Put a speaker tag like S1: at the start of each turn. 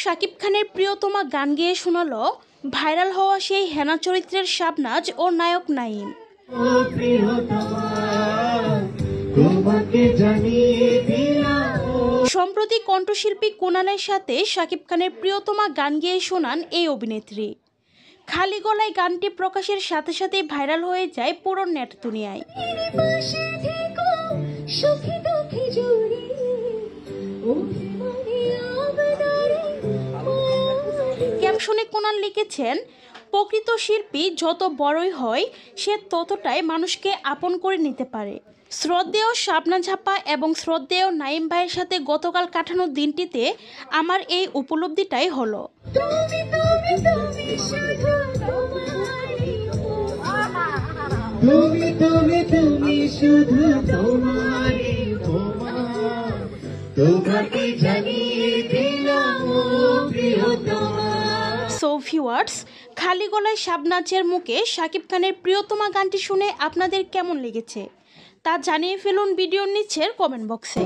S1: শাকিব খানের প্রিয়তমা গান গেয়ে শোনালো ভাইরাল হওয়া সেই হেনা চরিত্রের শাবনাজ ও নায়ক নাঈম। সম্প্রতি কণ্ঠশিল্পী কুনালের সাথে শাকিব খানের প্রিয়তমা গান গেয়ে শোনান এই অভিনেত্রী। খালি গলায় গানটি প্রকাশের সাথে সাথেই ভাইরাল হয়ে যায় পুরো নেট দুনিয়ায়। ক্যাপশনে কুনাল লিখেছেন, প্রকৃত শিল্পী যত বড়ই হয় সে ততটাই মানুষকে আপন করে নিতে পারে। শ্রদ্ধেয় শাবনাজ আপা এবং শ্রদ্ধেয় নাঈম ভাইয়ের সাথে গতকাল কাটানো দিনটিতে আমার এই উপলব্ধিটাই হলো। সো ভিউয়ার্স, খালি গলায় শাবনাজের মুখে শাকিব খানের প্রিয়তমা গানটি শুনে আপনাদের কেমন লেগেছে তা জানিয়ে ফেলুন ভিডিওর নিচের কমেন্ট বক্সে।